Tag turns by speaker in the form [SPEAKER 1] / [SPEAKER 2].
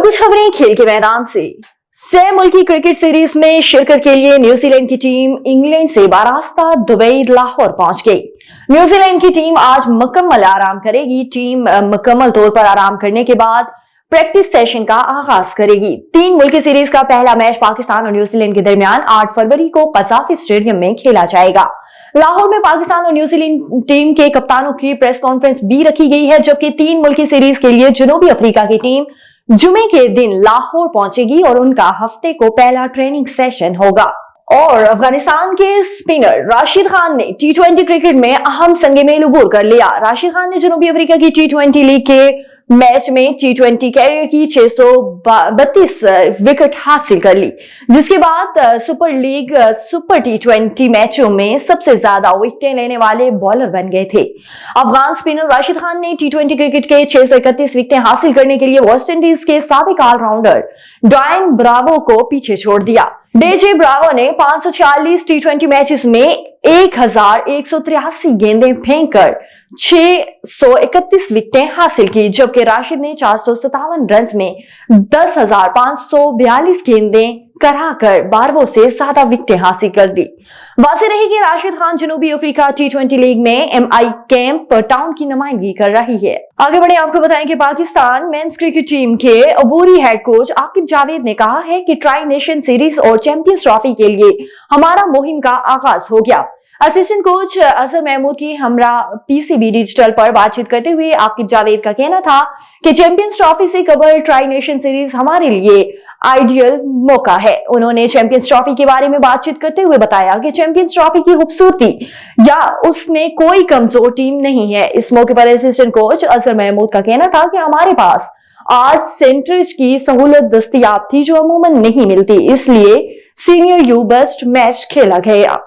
[SPEAKER 1] और अब कुछ खबरें खेल के मैदान से। 6 मुल्की क्रिकेट सीरीज में शिरकत के लिए न्यूजीलैंड की टीम इंग्लैंड से बारास्ता दुबई लाहौर पहुंच गई। न्यूजीलैंड की टीम आज मुकम्मल आराम करेगी। टीम मुकम्मल तौर पर आराम करने के बाद प्रैक्टिस सेशन का आगाज करेगी। 3 मुल्की सीरीज का पहला मैच पाकिस्तान और न्यूजीलैंड के दरमियान 8 फरवरी को कज़ाफी स्टेडियम में खेला जाएगा। लाहौर में पाकिस्तान और न्यूजीलैंड टीम के कप्तानों की प्रेस कॉन्फ्रेंस भी रखी गई है, जबकि 3 मुल्की सीरीज के लिए जनूबी अफ्रीका की टीम जुमे के दिन लाहौर पहुंचेगी और उनका हफ्ते को पहला ट्रेनिंग सेशन होगा। और अफगानिस्तान के स्पिनर राशिद खान ने टी20 क्रिकेट में अहम संगे में अबूर कर लिया। राशिद खान ने जनूबी अफ्रीका की टी20 लीग के मैच में टी20 कैरियर की 632 विकेट हासिल कर ली, जिसके बाद सुपर लीग सुपर टी20 मैचों में सबसे ज्यादा विकेटें लेने वाले बॉलर बन गए थे। अफगान स्पिनर राशिद खान ने टी20 क्रिकेट के 631 विकेटें हासिल करने के लिए वेस्ट इंडीज के साबिक ऑलराउंडर डॉयन ब्रावो को पीछे छोड़ दिया। डेजे ब्रावो ने 546 टी20 मैचेस में 1183 गेंदें फेंककर 631 विकेटें हासिल की, जबकि राशिद ने 457 रन में 10,542 गेंदें कराकर 12 से ज्यादा विकेटें हासिल कर दी। वाज़ेह रही कि राशिद खान जनूबी अफ्रीका टी20 लीग में MI कैंप टाउन की नुमाइंदगी कर रही है। आगे बढ़े, आपको बताएं कि पाकिस्तान मेंस क्रिकेट टीम के अबूरी हेड कोच आकिब जावेद ने कहा है कि ट्राई नेशन सीरीज और चैंपियंस ट्रॉफी के लिए हमारा मुहिम का आगाज हो गया। असिस्टेंट कोच अजहर महमूद की हमरा PCB डिजिटल पर बातचीत करते हुए आकिब जावेद का कहना था कि चैंपियंस ट्रॉफी से कबल ट्राई नेशन सीरीज हमारे लिए आइडियल मौका है। उन्होंने चैंपियंस ट्रॉफी के बारे में बातचीत करते हुए बताया कि चैंपियंस ट्रॉफी की खूबसूरती या उसमें कोई कमजोर टीम नहीं है। इस मौके पर असिस्टेंट कोच अजहर महमूद का कहना था कि हमारे पास आज सेंटर्स की सहूलत दस्तयाब थी जो अमूमन नहीं मिलती, इसलिए सीनियर यू बेस्ट मैच खेला गया।